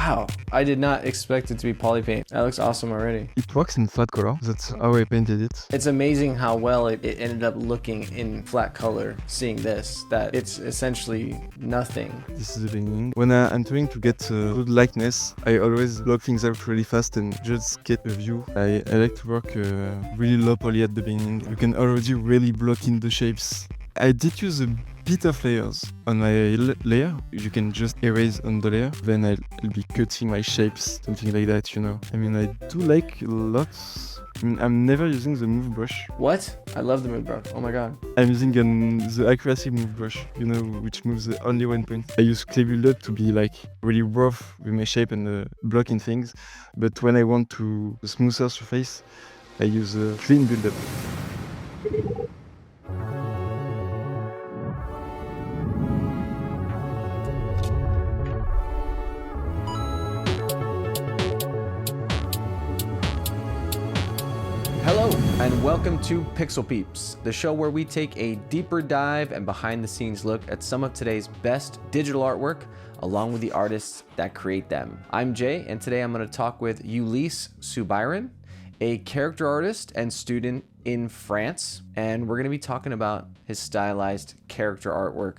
Wow, I did not expect it to be poly paint. That looks awesome already. It works in flat color. That's how I painted it. It's amazing how well it ended up looking in flat color, seeing this, that it's essentially nothing. This is the beginning. When I'm trying to get good likeness, I always block things out really fast and just get a view. I like to work really low poly at the beginning. You can already really block in the shapes. I did use a bit of layers on my layer. You can just erase on the layer. Then I'll be cutting my shapes, something like that, you know. I mean, I do like lots. I mean, I'm never using the move brush. What? I love the move brush. Oh my god. I'm using the accuracy move brush, you know, which moves only 1 point. I use clay builder to be like really rough with my shape and blocking things. But when I want to smoother surface, I use clean buildup. Hello, and welcome to Pixel Peeps, the show where we take a deeper dive and behind-the-scenes look at some of today's best digital artwork, along with the artists that create them. I'm Jay, and today I'm going to talk with Ulysse Soubiran, a character artist and student in France, and we're going to be talking about his stylized character artwork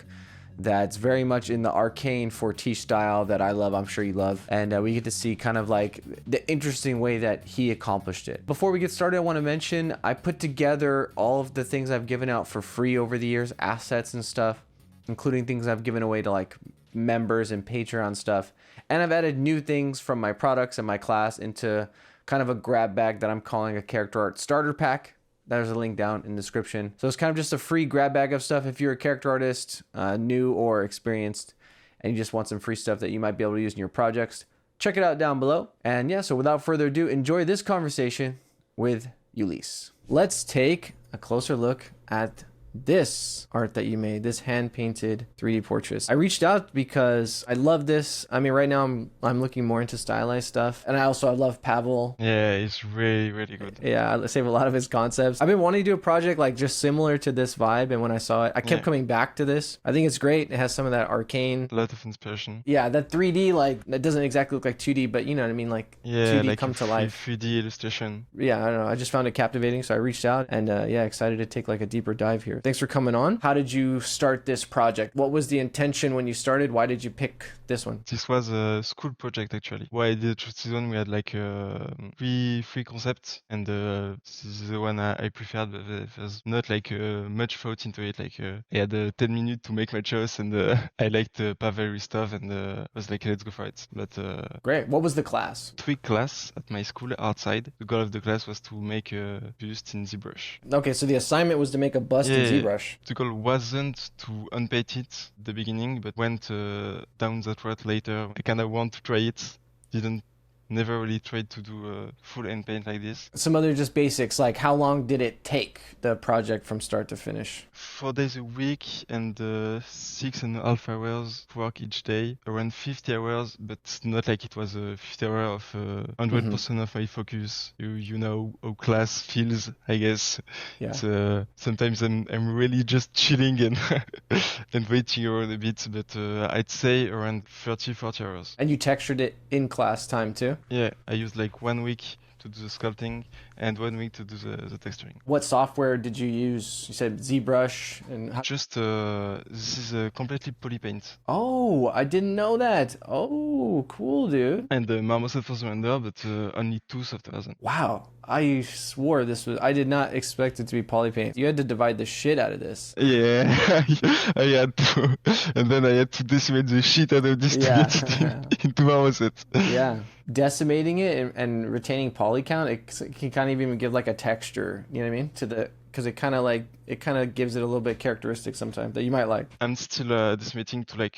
that's very much in the Arcane Fortiche style that I love, I'm sure you love. And we get to see kind of like the interesting way that he accomplished it. Before we get started, I want to mention I put together all of the things I've given out for free over the years, assets and stuff, including things I've given away to like members and Patreon stuff. And I've added new things from my products and my class into kind of a grab bag that I'm calling a character art starter pack. There's a link down in the description. So it's kind of just a free grab bag of stuff if you're a character artist, new or experienced, and you just want some free stuff that you might be able to use in your projects. Check it out down below. And yeah, so without further ado, enjoy this conversation with Ulysse. Let's take a closer look at this art that you made, this hand-painted 3D portraits. I reached out because I love this. I mean, right now I'm looking more into stylized stuff, and I love Pavel. Yeah, it's really good. Yeah, I save a lot of his concepts. I've been wanting to do a project like just similar to this vibe, and when I saw it, I kept coming back to this. I think it's great. It has some of that Arcane. A lot of inspiration. Yeah, that 3D, like, that doesn't exactly look like 2D, but you know what I mean? Like, yeah, 2D like come to life. 3D illustration. Yeah, I don't know. I just found it captivating, so I reached out, and yeah, excited to take like a deeper dive here. Thanks for coming on. How did you start this project? What was the intention when you started? Why did you pick this one? This was a school project actually. Why I did this one, we had like three concepts, and this is the one I preferred. But there's not like much thought into it. Like I had 10 minutes to make my choice, and I liked Pavel stuff, and was like, let's go for it. But great. What was the class? 3 class at my school outside. The goal of the class was to make a bust in ZBrush. Okay, so the assignment was to make a bust in ZBrush. The goal wasn't to unpaint it at the beginning, but went down that road later. I kind of want to try it. Never really tried to do a full end paint like this. Some other just basics, like how long did it take the project from start to finish? 4 days a week and 6.5 hours work each day, around 50 hours, but not like it was a 50 hour of 100% of my focus. You know how class feels, I guess. Yeah. Sometimes I'm really just chilling and and waiting around a bit, but I'd say around 30-40 hours. And you textured it in class time too? Yeah, I used like 1 week to do the sculpting and 1 week to do the texturing. What software did you use? You said ZBrush and just this is a completely poly paint. Oh, I didn't know that. Oh, cool, dude. And the Marmoset for the render, but only 2 softwares. Wow, I swore this was. I did not expect it to be poly paint. You had to divide the shit out of this. Yeah, I had to, and then I had to decimate the shit out of this to get it into Marmoset. Yeah. Decimating it and retaining poly count, it can kind of even give like a texture, you know what I mean, to the, because it kind of gives it a little bit characteristic sometimes that you might like. I'm still decimating to like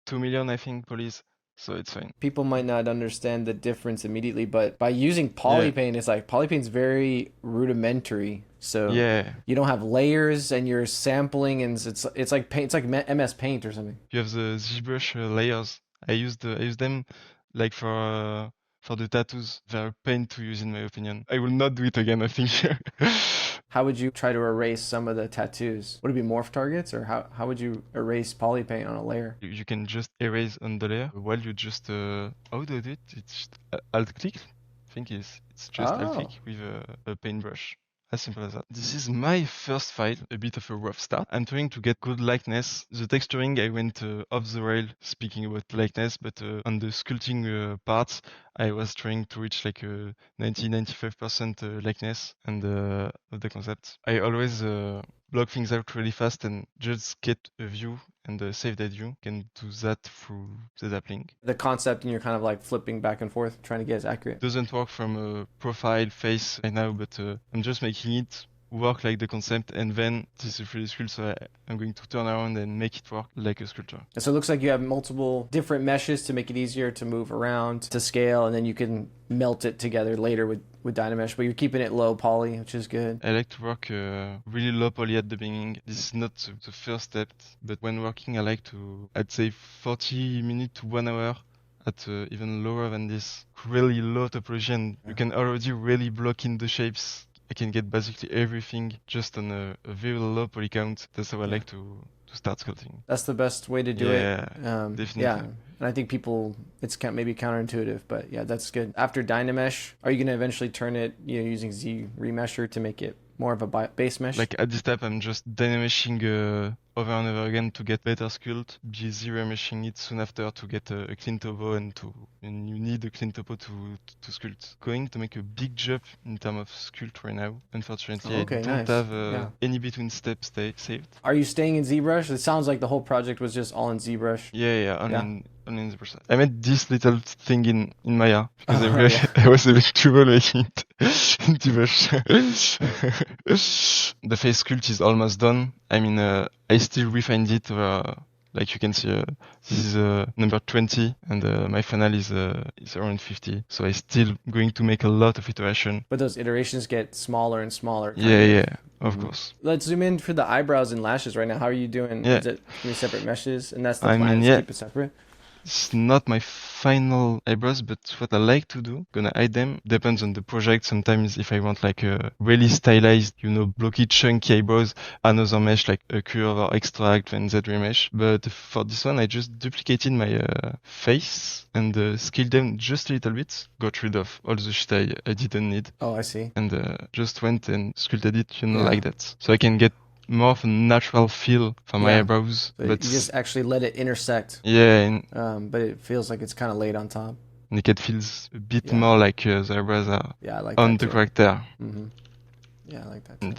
2 million, I think, polys, so it's fine. People might not understand the difference immedially, but by using poly paint, it's like poly paint's very rudimentary. So you don't have layers, and you're sampling, and it's like paint, it's like MS Paint or something. You have the ZBrush layers. I use them like for the tattoos. They're a pain to use in my opinion. I will not do it again, I think. How would you try to erase some of the tattoos? Would it be morph targets, or how would you erase poly paint on a layer? You can just erase on the layer while you just how do you do it? It's just alt click. I think it's just alt click with a paintbrush. As simple as that. This is my first file, a bit of a rough start. I'm trying to get good likeness. The texturing, I went off the rail speaking about likeness, but on the sculpting parts, I was trying to reach like a 90-95% likeness and of the concept. I always block things out really fast and just get a view and save that view. Can do that through the ZBrush. The concept, and you're kind of like flipping back and forth, trying to get as accurate. Doesn't work from a profile face right now, but I'm just making it work like the concept, and then this is a 3D sculpt, so I'm going to turn around and make it work like a sculpture. And so it looks like you have multiple different meshes to make it easier to move around, to scale, and then you can melt it together later with Dynamesh, but you're keeping it low poly, which is good. I like to work really low poly at the beginning. This is not the first step, but when working I like to, I'd say 40 minutes to 1 hour at even lower than this. Really low topology, and you can already really block in the shapes. I can get basically everything just on a very low poly count. That's how I like to start sculpting. That's the best way to do it. Definitely. Yeah, and I think people, it's maybe counterintuitive, but yeah, that's good. After Dynamesh, are you going to eventually turn it, using ZRemesher to make it more of a base mesh? Like at this step, I'm just dynameshing over and over again to get better sculpt. Be ZRemeshing it soon after to get a clean topo, and you need a clean topo to sculpt. Going to make a big jump in terms of sculpt right now. Unfortunately, I don't have any between steps saved. Are you staying in ZBrush? It sounds like the whole project was just all in ZBrush. Yeah, only in ZBrush. I made this little thing in Maya because I was having trouble making it in ZBrush. The face sculpt is almost done. I mean, I still refined it. Like you can see, this is number 20, and my final is around 50. So I'm still going to make a lot of iteration. But those iterations get smaller and smaller. Yeah, of course. Let's zoom in for the eyebrows and lashes right now. How are you doing? Yeah. Is it separate meshes? And that's the plan, is keep it separate? It's not my final eyebrows, but what I like to do, gonna hide them, depends on the project. Sometimes if I want like a really stylized, blocky, chunky eyebrows, another mesh like a curve or extract and ZRemesh. But for this one, I just duplicated my face and scaled them just a little bit, got rid of all the shit I didn't need. Oh, I see. And just went and sculpted it, like that. So I can get more of a natural feel for my eyebrows. So but you just actually let it intersect. Yeah. But it feels like it's kind of laid on top. And it feels a bit more like the eyebrows are on the character. Mm-hmm. Yeah, I like that too.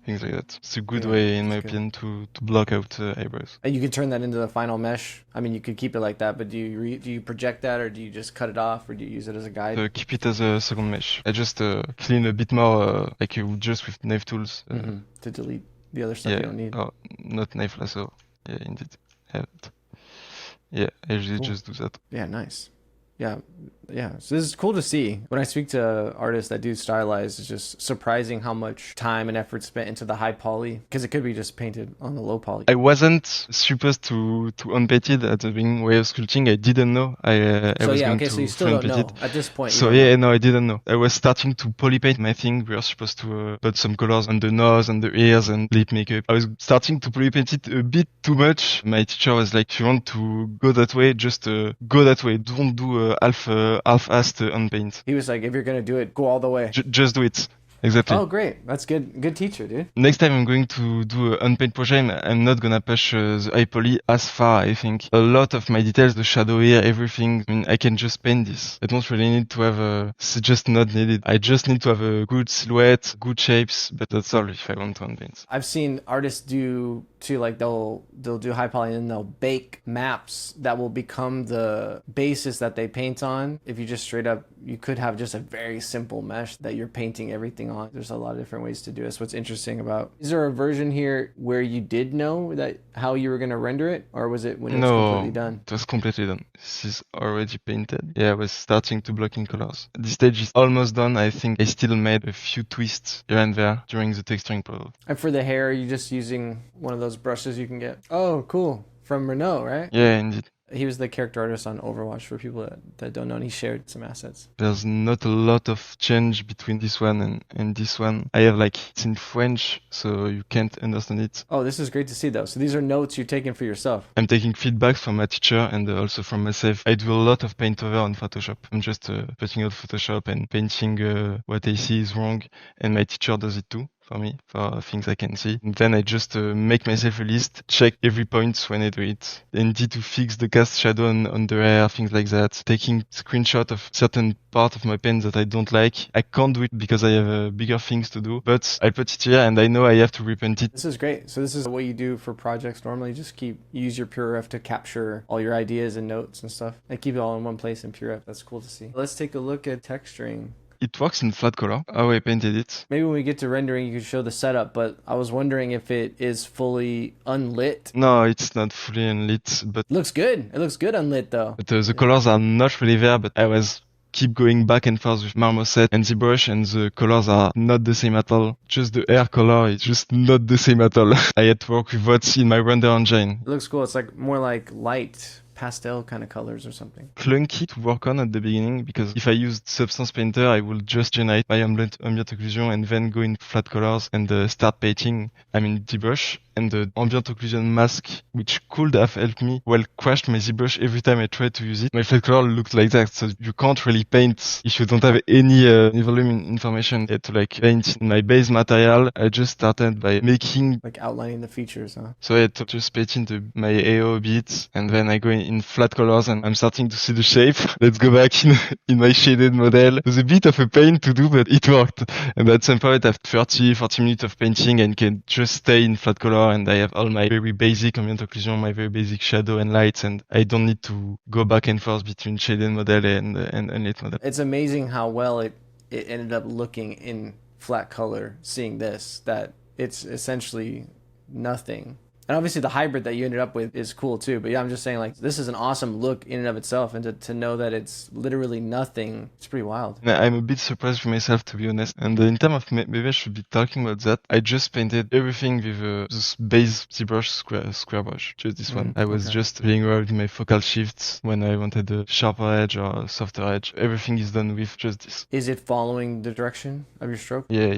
Things like that. It's a good way, in my opinion, to block out eyebrows. And you can turn that into the final mesh. I mean, you could keep it like that, but do you project that, or do you just cut it off, or do you use it as a guide? Keep it as a second mesh. I just clean a bit more, just with knife tools. To delete the other stuff you don't need. Oh, not knife lasso. Yeah, indeed. Yeah, I usually just do that. Yeah, nice. Yeah. So this is cool to see. When I speak to artists that do stylized, it's just surprising how much time and effort spent into the high poly, because it could be just painted on the low poly. I wasn't supposed to unpaint it at the beginning way of sculpting. I didn't know. I was going to so you still don't know at this point. So no, I didn't know. I was starting to poly paint my thing. We were supposed to put some colors on the nose and the ears and lip makeup. I was starting to poly paint it a bit too much. My teacher was like, if you want to go that way, just go that way. Don't do half-assed unpaint. He was like, if you're gonna do it, go all the way. Just do it. Exactly. Oh, great. That's good. Good teacher, dude. Next time I'm going to do an unpaint project, I'm not gonna push the high poly as far, I think. A lot of my details, the shadow here, everything, I mean, I can just paint this. I don't really need to have it's just not needed. I just need to have a good silhouette, good shapes, but that's all if I want to unpaint. I've seen artists do too, like they'll do high poly and they'll bake maps that will become the basis that they paint on. If you just straight up, you could have just a very simple mesh that you're painting everything on. There's a lot of different ways to do it. That's what's interesting about. Is there a version here where you did know that how you were going to render it, or was it when it was completely done? It was completely done. This is already painted. Yeah, I was starting to block in colors. This stage is almost done. I think I still made a few twists here and there during the texturing process. And for the hair, are you just using one of those brushes you can get? Oh, cool. From Renault, right? Yeah, indeed. He was the character artist on Overwatch for people that don't know, and he shared some assets. There's not a lot of change between this one and this one. I have like, it's in French, so you can't understand it. Oh, this is great to see though. So these are notes you're taking for yourself. I'm taking feedback from my teacher and also from myself. I do a lot of paint over on Photoshop. I'm just putting out Photoshop and painting what I see is wrong, and my teacher does it too for me, for things I can see. And then I just make myself a list, check every point when I do it, and need to fix the cast shadow on the hair, things like that. Taking screenshot of certain part of my paint that I don't like. I can't do it because I have bigger things to do, but I put it here and I know I have to repaint it. This is great. So this is what you do for projects normally. Just use your PureRef to capture all your ideas and notes and stuff, and keep it all in one place in PureRef. That's cool to see. Let's take a look at texturing. It works in flat color, how I painted it. Maybe when we get to rendering, you could show the setup, but I was wondering if it is fully unlit. No, it's not fully unlit, but It looks good. It looks good unlit though. But the colors are not really there, but I was keep going back and forth with Marmoset and ZBrush, and the colors are not the same at all. Just the hair color is just not the same at all. I had to work with what's in my render engine. It looks cool. It's like more like light pastel kind of colors or something. Clunky to work on at the beginning, because if I used Substance Painter, I will just generate my ambient occlusion and then go in flat colors and start painting. I'm in ZBrush, and the ambient occlusion mask, which could have helped me, well, crashed my ZBrush every time I tried to use it. My flat color looked like that, so you can't really paint if you don't have any volume information. I had to like paint in my base material. I just started by making, like outlining the features, huh? So I had to just paint into my AO a bit, and then I go in flat colors, and I'm starting to see the shape. Let's go back in my shaded model. It was a bit of a pain to do, but it worked. And at some point, after 40 minutes of painting, and can just stay in flat color, and I have all my very basic ambient occlusion, my very basic shadow and lights, and I don't need to go back and forth between shaded model and unlit model. It's amazing how well it ended up looking in flat color, seeing this, that it's essentially nothing. And obviously the hybrid that you ended up with is cool too, but yeah, I'm just saying, like, this is an awesome look in and of itself, and to know that it's literally nothing, it's pretty wild. I'm a bit surprised with myself, to be honest. And in terms of, maybe I should be talking about that, I just painted everything with this base ZBrush square brush, just this one. I was just playing around with my focal shifts when I wanted a sharper edge or a softer edge. Everything is done with just this. Is it following the direction of your stroke? Yeah,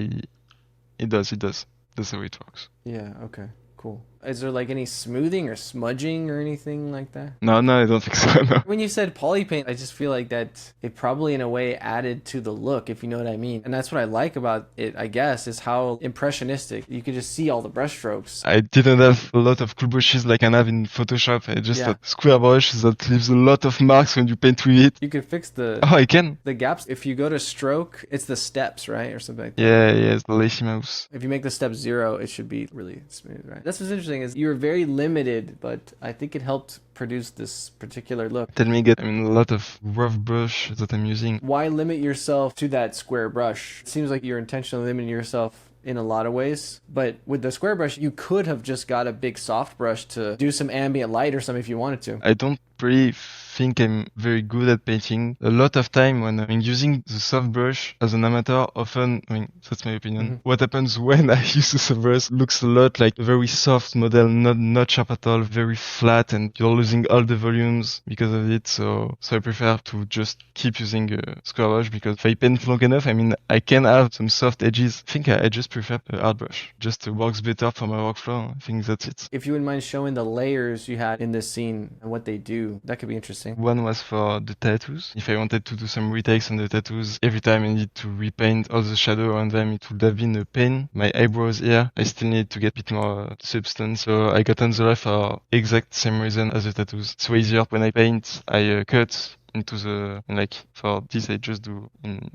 it does. That's how it works. Yeah, okay. Cool. Is there like any smoothing or smudging or anything like that? No, I don't think so. No. When you said poly paint, I just feel like that it probably in a way added to the look, if you know what I mean. And that's what I like about it, I guess, is how impressionistic. You could just see all the brush strokes. I didn't have a lot of cool brushes like I have in Photoshop. I just had square brush that leaves a lot of marks when you paint with it. You could fix the I can. The gaps. If you go to stroke, it's the steps, right? Or something like that. Yeah, it's the lacy mouse. If you make the step 0, it should be really smooth, right? That's what's interesting, is you were very limited, but I think it helped produce this particular look. Tell me, a lot of rough brush that I'm using. Why limit yourself to that square brush? It seems like you're intentionally limiting yourself in a lot of ways, but with the square brush, you could have just got a big soft brush to do some ambient light or something if you wanted to. I don't really think I'm very good at painting. A lot of time when I'm using the soft brush as an amateur, often, that's my opinion. What happens when I use the soft brush looks a lot like a very soft model, not sharp at all, very flat, and you're losing all the volumes because of it. So I prefer to just keep using a square brush, because if I paint long enough, I can have some soft edges. I think I just prefer a hard brush. Just works better for my workflow. I think that's it. If you wouldn't mind showing the layers you had in this scene and what they do, that could be interesting. One was for the tattoos. If I wanted to do some retakes on the tattoos, every time I need to repaint all the shadow around them, it would have been a pain. My eyebrows here, I still need to get a bit more substance. So I got on the left for exact same reason as the tattoos. It's way easier when I paint. I cut into the, for this I just do in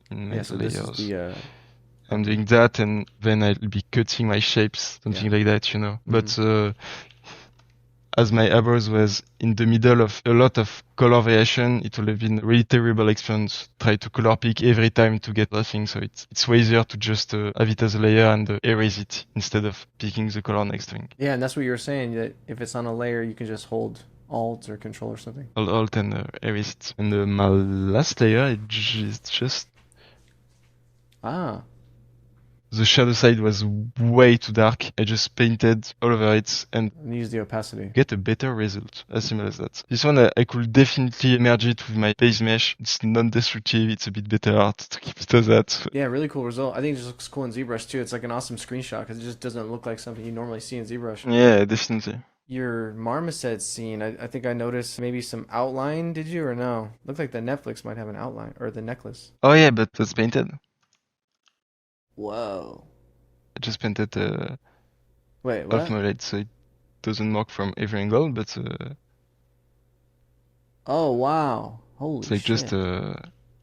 so layers. This is I'm doing that, and then I'll be cutting my shapes, something like that, But as my eyebrows was in the middle of a lot of color variation, it would have been a really terrible experience. Try to color pick every time to get nothing, so it's way easier to just have it as a layer and erase it instead of picking the color next to it. Yeah, and that's what you were saying, that if it's on a layer, you can just hold Alt or Control or something. Alt and erase it. And my last layer is just... the shadow side was way too dark. I just painted all over it and use the opacity. get a better result, as simple as that. This one, I could definitely merge it with my base mesh. It's non-destructive, it's a bit better art to keep it as that. Yeah, really cool result. I think it just looks cool in ZBrush too. It's like an awesome screenshot because it just doesn't look like something you normally see in ZBrush. Yeah, definitely. Your Marmoset scene, I think I noticed maybe some outline, did you, or no? Looked like the Netflix might have an outline, or the necklace. Oh yeah, but that's painted. Whoa. I just painted Wait, half what? my light so it doesn't mark from every angle, but Oh, wow. Holy it's like shit.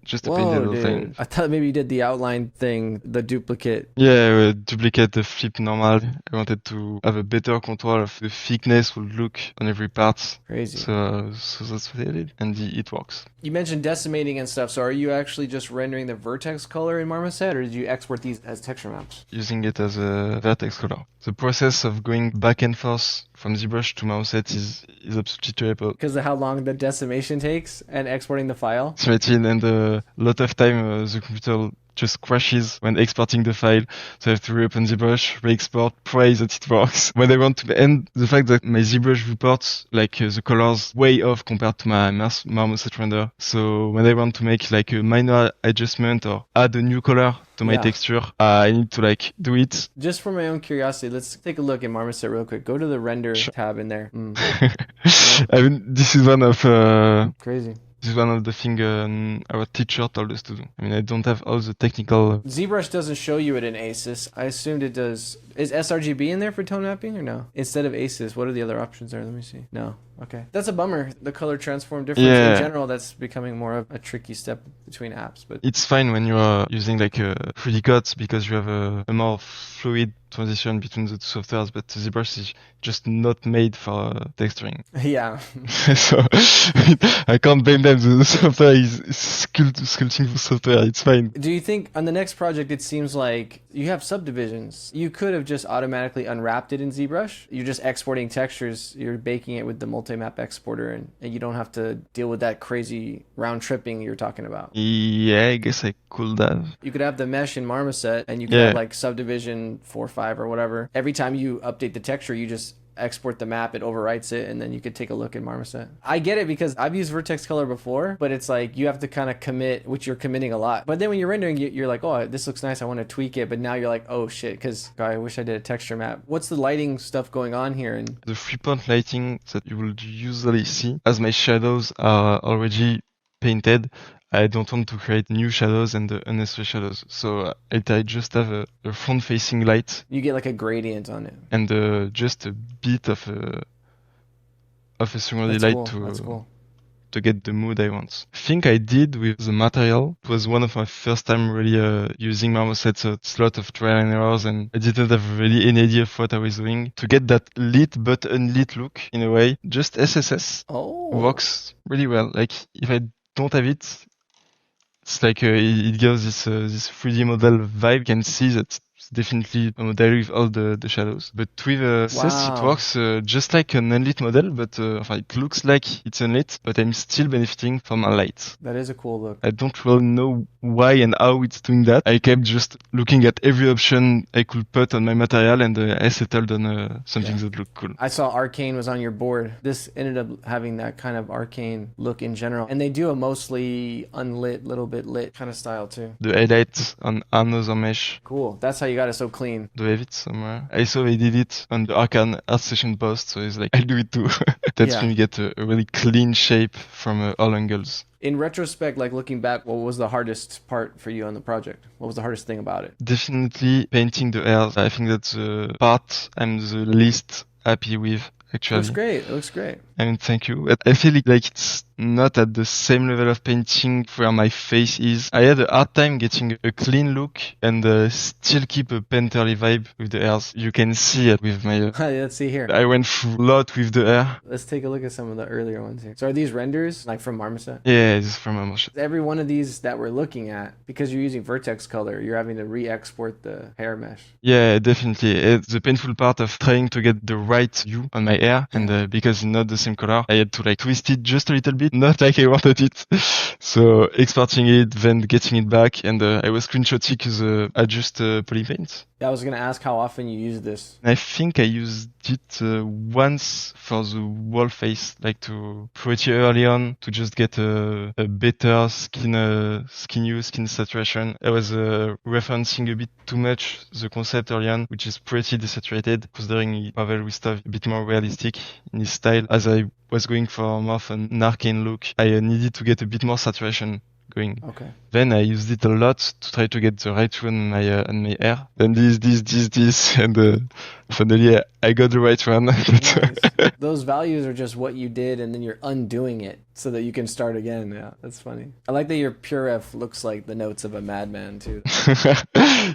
just a Whoa, painted little dude. thing. I thought maybe you did the outline thing, the duplicate. Yeah, duplicate the flip normal. I wanted to have a better control of the thickness would look on every part. Crazy. So that's what I did, and it works. You mentioned decimating and stuff, so are you actually just rendering the vertex color in Marmoset, or did you export these as texture maps? Using it as a vertex color. The process of going back and forth from ZBrush to Marmoset is absolutely terrible. Because of how long the decimation takes and exporting the file? It's routine, and a lot of time the computer just crashes when exporting the file. So I have to reopen ZBrush, re-export, pray that it works. When I want to end the fact that my ZBrush reports the colors way off compared to my Marmoset render. So when I want to make like a minor adjustment or add a new color to my texture, I need to do it. Just for my own curiosity, let's take a look at Marmoset real quick. Go to the render tab in there. I mean, this is one of crazy. This is one of the things our teacher told us to do. I mean, I don't have all the technical... ZBrush doesn't show you it in ACES. I assumed it does. Is sRGB in there for tone mapping or no? Instead of ACES, what are the other options there? Let me see. No. Okay. That's a bummer. The color transform difference in general, that's becoming more of a tricky step between apps. But it's fine when you're using a 3D cuts because you have a more fluid transition between the two softwares, but ZBrush is just not made for texturing. Yeah. So I can't blame them. The software is sculpting software. It's fine. Do you think on the next project it seems like you have subdivisions? You could have just automatically unwrapped it in ZBrush. You're just exporting textures. You're baking it with the multi-map exporter, and you don't have to deal with that crazy round tripping you're talking about. Yeah, I guess I could have. You could have the mesh in Marmoset, and you could have like subdivision 4.5 or whatever. Every time you update the texture, you just export the map, it overwrites it, and then you could take a look in Marmoset. I get it because I've used vertex color before, but it's like you have to kind of commit, which you're committing a lot. But then when you're rendering, you're like, oh, this looks nice, I want to tweak it. But now you're like, oh shit, because I wish I did a texture map. What's the lighting stuff going on here? And the 3-point lighting that you will usually see, as my shadows are already painted, I don't want to create new shadows and unnecessary shadows. So I just have a front-facing light. You get like a gradient on it. And just a bit of a secondary light to get the mood I want. I think I did with the material. It was one of my first time really using Marmoset, so it's a lot of trial and errors, and I didn't have really any idea of what I was doing. To get that lit but unlit look, in a way, just SSS works really well. Like, if I don't have it, it's like it gives this 3D model vibe. You can see that it's definitely a model with all the shadows. But with SSS, it works just like an unlit model, but it looks like it's unlit, but I'm still benefiting from a light. That is a cool look. I don't really know why and how it's doing that. I kept just looking at every option I could put on my material, and I settled on something that looked cool. I saw Arcane was on your board. This ended up having that kind of Arcane look in general. And they do a mostly unlit, little bit lit kind of style too. The highlight on another mesh. Cool. That's how you got it so clean. Do I have it somewhere? I saw they did it on the Arcane art session post, so it's like, I'll do it too. That's when you get a really clean shape from all angles. In retrospect, like looking back, what was the hardest part for you on the project? What was the hardest thing about it? Definitely painting the hairs. I think that's the part I'm the least happy with, actually. It looks great. It looks great. I mean, thank you. I feel like it's not at the same level of painting where my face is. I had a hard time getting a clean look and still keep a painterly vibe with the hairs. You can see it with my... Let's see here. I went through a lot with the hair. Let's take a look at some of the earlier ones here. So are these renders like from Marmoset? Yeah, this is from Marmoset. Every one of these that we're looking at, because you're using vertex color, you're having to re-export the hair mesh. Yeah, definitely. It's the painful part of trying to get the right hue on my hair, and because it's not the same color, I had to twist it just a little bit bit not like I wanted it. So exporting it, then getting it back, and I was screenshotting the adjust polypaint. Yeah, I was gonna ask how often you use this. I think I used it once for the wall face, like to pretty early on to just get a better skin hue, skin saturation. I was referencing a bit too much the concept early on, which is pretty desaturated, considering Marvel with stuff a bit more realistic in his style. As I was going for more of an arcane look, I needed to get a bit more saturation going. Okay. Then I used it a lot to try to get the right one on my hair. Then this, and finally I got the right one. Nice. Those values are just what you did, and then you're undoing it so that you can start again. Yeah, that's funny. I like that your PureF looks like the notes of a madman too.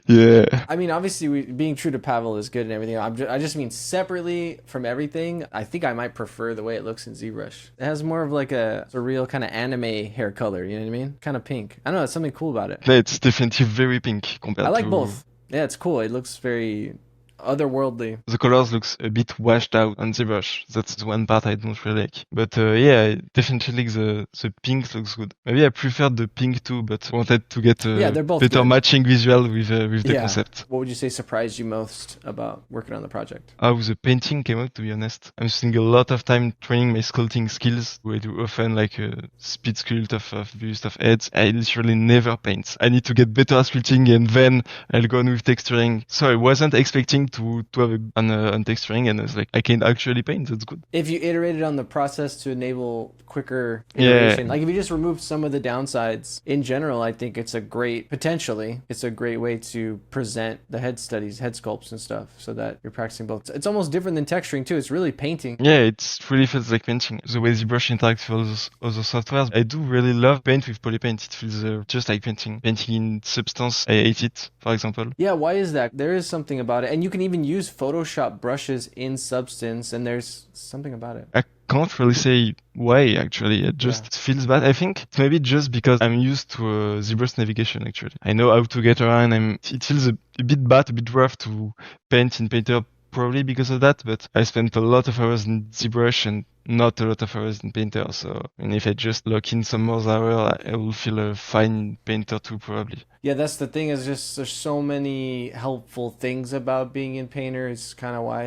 Yeah. I mean, obviously, being true to Pavel is good and everything. I just mean separately from everything. I think I might prefer the way it looks in ZBrush. It has more of like a real kind of anime hair color. You know what I mean? Kind of pink. I don't know. It's something cool about it. Yeah, it's definitely very pink compared to... I like both. Yeah, it's cool. It looks very otherworldly. The colors looks a bit washed out on ZBrush. That's the one part I don't really like. But yeah, definitely the pink looks good. Maybe I preferred the pink too, but wanted to get a they're both better good. Matching visual with the concept. What would you say surprised you most about working on the project? How the painting came out, to be honest. I'm spending a lot of time training my sculpting skills. I do often like a speed sculpt of bust of heads. I literally never paint. I need to get better at sculpting, and then I'll go on with texturing. So I wasn't expecting to have on texturing, and it's like I can actually paint. That's good. If you iterated on the process to enable quicker iteration, like if you just removed some of the downsides in general, I think it's a great way to present the head studies, head sculpts and stuff, so that you're practicing both. It's almost different than texturing too. It's really painting. Yeah, it really feels like painting. The way ZBrush interacts with all those other softwares, I do really love paint with polypaint. It feels just like painting. Painting in Substance, I hate it, for example. Yeah, why is that? There is something about it, and you can even use Photoshop brushes in Substance, and there's something about it. I can't really say why, actually. It just feels bad. I think it's maybe just because I'm used to ZBrush navigation, actually. I know how to get around. It feels a bit bad, a bit rough to paint in Painter, probably because of that, but I spent a lot of hours in ZBrush and not a lot of hours in Painter, so if I just lock in some more hours, I will feel fine in Painter too, probably. Yeah, that's the thing, is just there's so many helpful things about being in Painter. It's kind of why I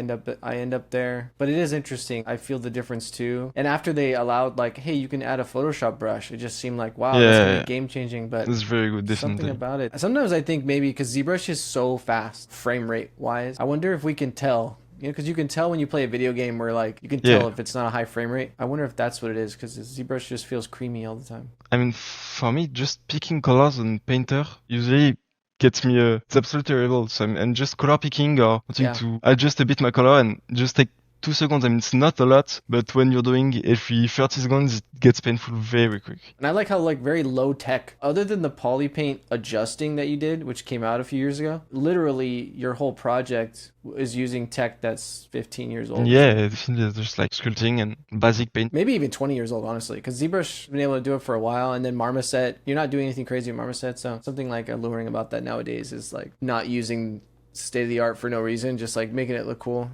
end up there. But it is interesting. I feel the difference too. And after they allowed like, hey, you can add a Photoshop brush, it just seemed like, wow, that's gonna be game changing. But it's very good, definitely. Something about it. Sometimes I think maybe because ZBrush is so fast, frame rate wise, I wonder if we can tell. You know, because you can tell when you play a video game where, like, you can tell if it's not a high frame rate. I wonder if that's what it is, because ZBrush just feels creamy all the time. I mean, for me, just picking colors on Painter usually gets me it's absolutely terrible. So I'm just color picking or wanting to adjust a bit my color and just take 2 seconds. I mean, it's not a lot, but when you're doing every 30 seconds, it gets painful very quick. And I like how, like, very low tech, other than the polypaint adjusting that you did, which came out a few years ago, literally your whole project is using tech that's 15 years old. Yeah, just like sculpting and basic paint. Maybe even 20 years old, honestly, because ZBrush has been able to do it for a while, and then Marmoset, you're not doing anything crazy with Marmoset, so something like alluring about that nowadays is like not using state of the art for no reason, just like making it look cool.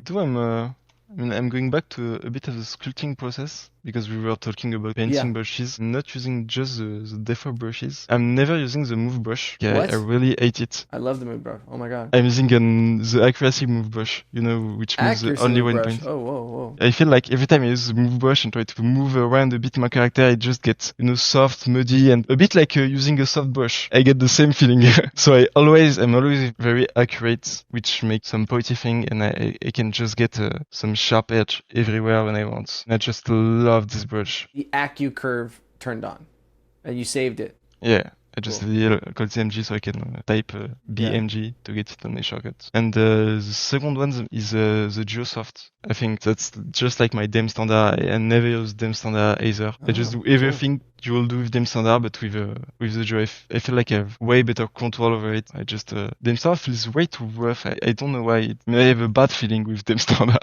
I'm going back to a bit of the sculpting process, because we were talking about painting brushes. I'm not using just the default brushes. I'm never using the move brush. Yeah, I really hate it. I love the move brush. Oh my god. I'm using the accuracy move brush, which means only one point. Oh, whoa. I feel like every time I use the move brush and try to move around a bit my character, it just gets, soft, muddy, and a bit like using a soft brush. I get the same feeling. So I'm always very accurate, which makes some pointy thing, and I can just get some sharp edge everywhere when I want. And I just love this brush. The Acu curve turned on, and you saved it. Yeah, I just called CMG so I can type BMG to get it on my shortcut. And the second one is the GeoSoft. I think that's just like my DEM standard. I never use DEM standard either. I just do everything you will do with DEM standard, but with the Geo. I feel like I have way better control over it. I just DEM standard feels way too rough. I don't know why. I have a bad feeling with DEM standard.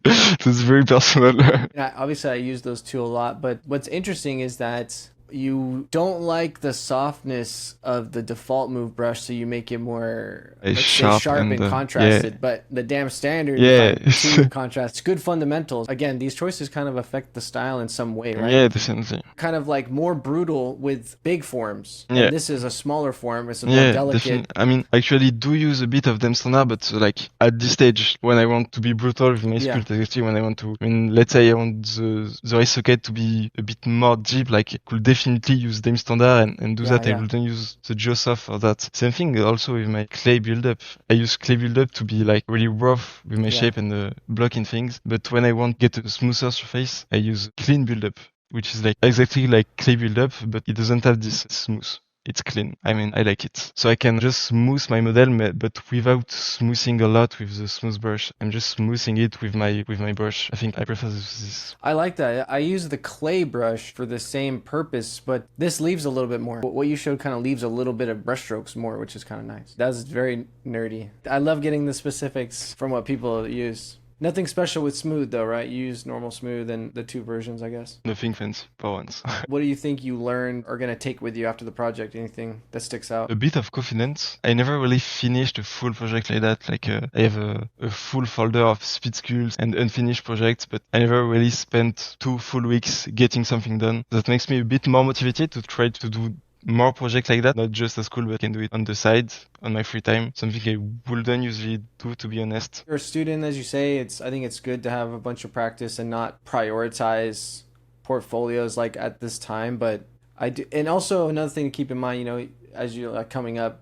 That's very personal. Yeah, obviously I use those two a lot, but what's interesting is that you don't like the softness of the default move brush, so you make it more, let's say, sharp and contrasted. But the damn standard, you find too contrast. Good fundamentals. Again, these choices kind of affect the style in some way, right? Yeah, definitely. Kind of like more brutal with big forms. And this is a smaller form. It's a more delicate. Definitely. I mean, I actually do use a bit of them standard, but like at this stage, when I want to be brutal with my sculpt, especially when I want to, let's say I want the eye socket to be a bit more deep, like I could definitely use them standard and do that. I wouldn't use the Geosoft for that. Same thing also with my clay buildup. I use clay buildup to be like really rough with my shape and blocking things. But when I want to get a smoother surface, I use clean buildup, which is like exactly like clay buildup, but it doesn't have this smooth. It's clean. I mean, I like it. So I can just smooth my model, but without smoothing a lot with the smooth brush. I'm just smoothing it with my brush. I think I prefer this. I like that. I use the clay brush for the same purpose, but this leaves a little bit more. What you showed kind of leaves a little bit of brush strokes more, which is kind of nice. That's very nerdy. I love getting the specifics from what people use. Nothing special with smooth though, right? You use normal smooth and the two versions, I guess. Nothing fancy for once. What do you think you learned or gonna take with you after the project? Anything that sticks out? A bit of confidence. I never really finished a full project like that. Like I have a full folder of speed sculpts and unfinished projects, but I never really spent 2 full weeks getting something done. That makes me a bit more motivated to try to do more projects like that, not just at school, but I can do it on the side, on my free time. Something I wouldn't usually do, to be honest. You're a student, as you say. I think it's good to have a bunch of practice and not prioritize portfolios like at this time. But I do, and also another thing to keep in mind, you know, as you're like coming up,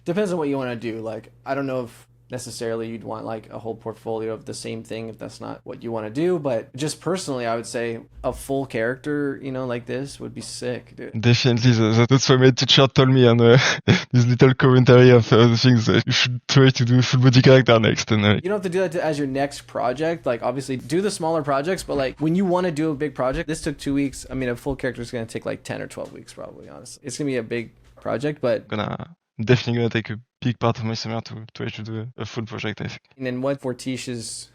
depends on what you want to do. Like, I don't know if necessarily you'd want like a whole portfolio of the same thing if that's not what you want to do, but just personally I would say a full character, you know, like this would be sick, dude. Definitely. That's what my teacher told me on this little commentary of the things that you should try to do full body character next. And you don't have to do that as your next project. Like, obviously do the smaller projects, but like when you want to do a big project, this took 2 weeks. I mean, a full character is going to take like 10 or 12 weeks probably, honestly. It's going to be a big project, but definitely gonna take a big part of my summer to try to do a full project, I think. And then what Fortiche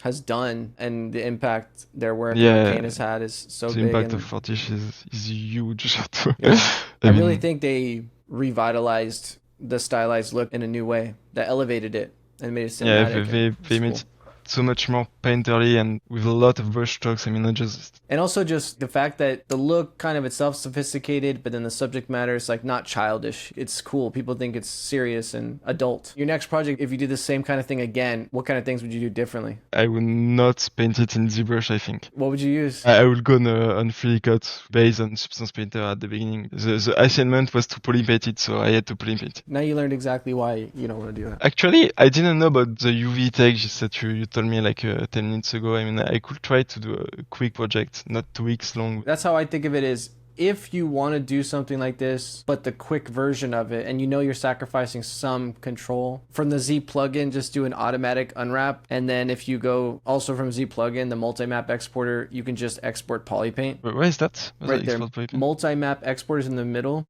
has done and the impact their work Arcane has had is so big. The impact of Fortiche is huge. I really think they revitalized the stylized look in a new way that elevated it and made it cinematic. Yeah, they made it so much more painterly and with a lot of brush strokes. I mean, not just... And also just the fact that the look kind of itself sophisticated, but then the subject matter is like not childish. It's cool. People think it's serious and adult. Your next project, if you did the same kind of thing again, what kind of things would you do differently? I would not paint it in ZBrush, I think. What would you use? I would go on free cut based on Substance Painter at the beginning. The assignment was to polypaint it, so I had to polypaint it. Now you learned exactly why you don't want to do that. Actually, I didn't know about the UV tags that you told me like 10 minutes ago. I mean, I could try to do a quick project, not 2 weeks long. That's how I think of it is, if you want to do something like this, but the quick version of it, and you know you're sacrificing some control, from the Z plugin, just do an automatic unwrap. And then if you go also from Z plugin, the multi-map exporter, you can just export polypaint. Where is that? Right there. Multi-map export is in the middle.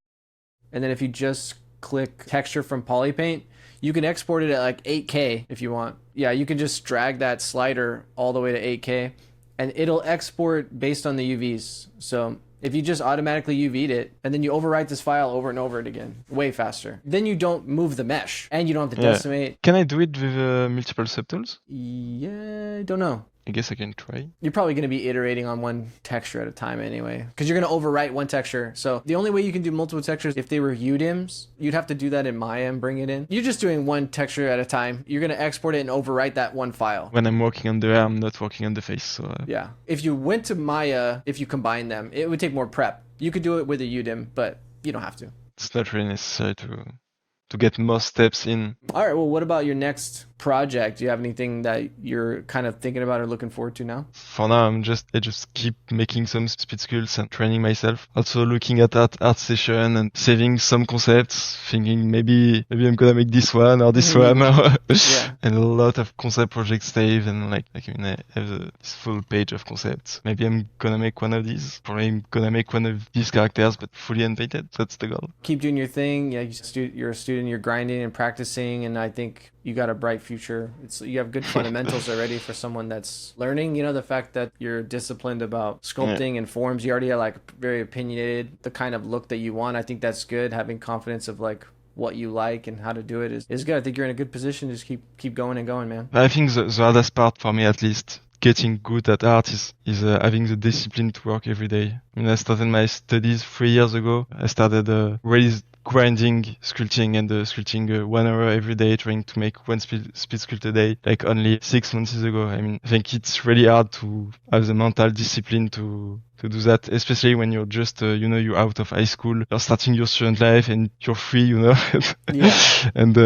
And then if you just click texture from polypaint, you can export it at like 8K if you want. Yeah, you can just drag that slider all the way to 8K and it'll export based on the UVs. So if you just automatically UV'd it and then you overwrite this file over and over it again, way faster. Then you don't move the mesh and you don't have to decimate. Can I do it with multiple subtools? Yeah, I don't know. I guess I can try. You're probably going to be iterating on one texture at a time anyway, because you're going to overwrite one texture. So the only way you can do multiple textures, if they were UDIMs, you'd have to do that in Maya and bring it in. You're just doing one texture at a time. You're going to export it and overwrite that one file. When I'm working on the hair, I'm not working on the face. So yeah. If you went to Maya, if you combine them, it would take more prep. You could do it with a UDIM, but you don't have to. It's not really necessary to get more steps in. All right, well, what about your next project? Do you have anything that you're kind of thinking about or looking forward to now? For now, I just keep making some speed sculpts and training myself. Also looking at art session and saving some concepts, thinking maybe I'm gonna make this one or this one. Yeah. And a lot of concept projects saved, and I have this full page of concepts. Maybe I'm gonna make one of these. Probably I'm gonna make one of these characters, but fully unpainted. That's the goal. Keep doing your thing. Yeah, you're a student, you're grinding and practicing, and I think you got a bright future. You have good fundamentals already for someone that's learning. You know, the fact that you're disciplined about sculpting and forms, you already are like very opinionated, the kind of look that you want. I think that's good. Having confidence of like what you like and how to do it is good. I think you're in a good position. Just keep going and going, man. I think the hardest part for me, at least, getting good at art is having the discipline to work every day. I mean, I started my studies 3 years ago. I started really grinding, sculpting and sculpting 1 hour every day, trying to make one speed sculpt a day, like only 6 months ago. I mean, I think it's really hard to have the mental discipline to do that, especially when you're just, you're out of high school, you're starting your student life and you're free, Yeah. And,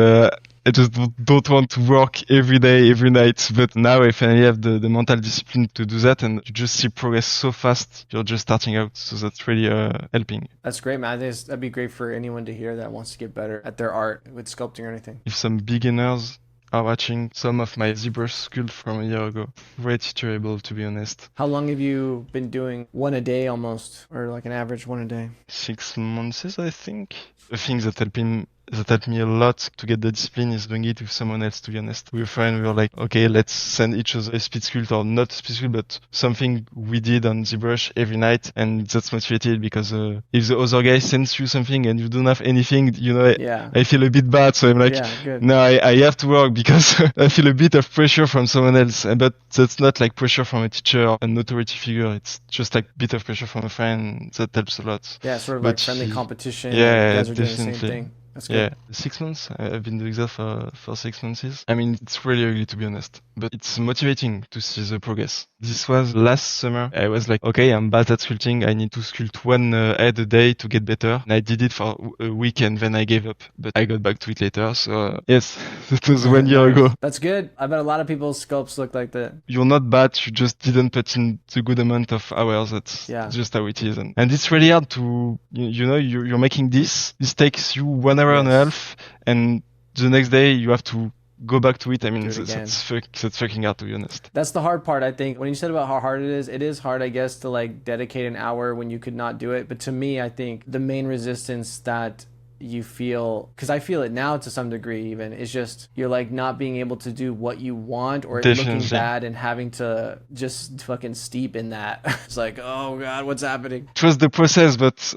I just don't want to work every day, every night. But now I finally have the mental discipline to do that, and you just see progress so fast. You're just starting out, so that's really helping. That's great, man. That'd be great for anyone to hear that wants to get better at their art with sculpting or anything. If some beginners are watching some of my ZBrush sculpt from a year ago, very teachable, to be honest. How long have you been doing one a day almost, or like an average one a day? 6 months, I think. The thing that helped me a lot to get the discipline is doing it with someone else, to be honest. We were fine, we were like, okay, let's send each other a speed sculpt, or not speed sculpt, but something we did on ZBrush every night, and that's motivated because if the other guy sends you something and you don't have anything, I feel a bit bad, so I'm like, no, I have to work because I feel a bit of pressure from someone else, but that's not like pressure from a teacher or an authority figure, it's just like a bit of pressure from a friend, that helps a lot. Yeah, sort of like friendly competition. Yeah, you guys are definitely. doing the same thing. That's good. Yeah, 6 months. I've been doing that for 6 months. I mean, it's really ugly, to be honest, but it's motivating to see the progress. This was last summer. I was like, okay, I'm bad at sculpting. I need to sculpt one head a day to get better. And I did it for a week and then I gave up, but I got back to it later. So yes, that was 1 year ago. That's good. I bet a lot of people's sculpts look like that. You're not bad. You just didn't put in the good amount of hours. That's just how it is. And it's really hard to, you're making this. This takes you 1 hour and a half, and the next day you have to go back to it. I mean, that's fucking hard, to be honest. That's the hard part, I think. When you said about how hard it is hard, I guess, to like dedicate an hour when you could not do it. But to me, I think the main resistance that you feel, because I feel it now to some degree even, is just you're like not being able to do what you want, or looking bad and having to just fucking steep in that. It's like, oh God, what's happening? It was the process, but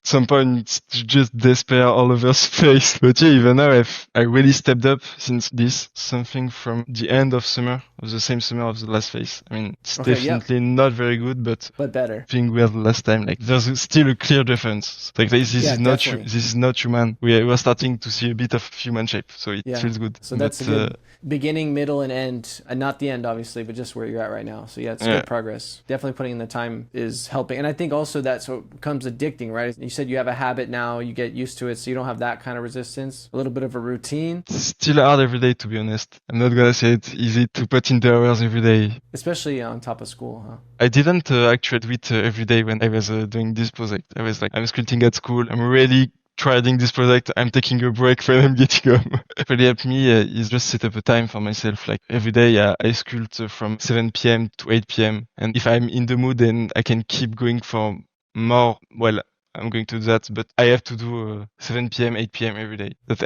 at some point it's just despair all over space. But yeah, even now I really stepped up since this, something from the end of summer, of the same summer of the last phase. I mean, it's definitely not very good, but better. I think we had last time, like there's still a clear difference. Like this is not human. We are starting to see a bit of human shape, so it feels good. So that's a good beginning, middle, and end, and not the end obviously, but just where you're at right now. So yeah, it's good progress. Definitely putting in the time is helping, and I think also that so it becomes addicting, right? You said you have a habit now, you get used to it, so you don't have that kind of resistance. A little bit of a routine. It's still hard every day, to be honest. I'm not gonna say it's easy to put in the hours every day, especially on top of school, huh? I didn't actually do it every day when I was doing this project. I was like, I'm sculpting at school, I'm really trying this project, I'm taking a break when I'm getting home. What really helped me is just set up a time for myself. Like every day I sculpt from 7 p.m. to 8 p.m. And if I'm in the mood, then I can keep going for more. Well, I'm going to do that, but I have to do 7 p.m., 8 p.m. every day. That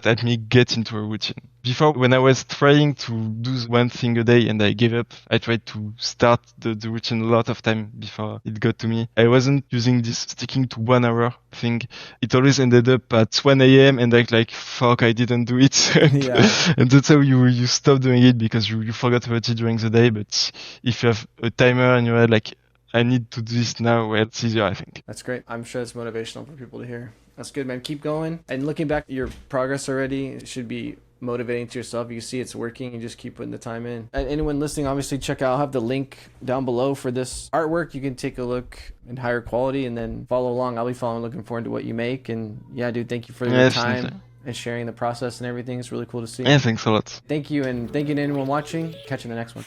helped me get into a routine. Before, when I was trying to do one thing a day and I gave up, I tried to start the routine a lot of time before it got to me. I wasn't using this sticking to 1 hour thing. It always ended up at 1 a.m. and like, fuck, I didn't do it. And that's how you stop doing it, because you forgot about it during the day. But if you have a timer in your head, like, I need to do this now, well, it's easier, I think. That's great. I'm sure it's motivational for people to hear. That's good, man. Keep going. And looking back at your progress already, it should be motivating to yourself. You see it's working, you just keep putting the time in. And anyone listening, obviously check out, I'll have the link down below for this artwork. You can take a look in higher quality and then follow along. I'll be following, looking forward to what you make. And yeah, dude, thank you for your time and sharing the process and everything. It's really cool to see. Yeah, thanks a lot. Thank you, and thank you to anyone watching. Catch you in the next one.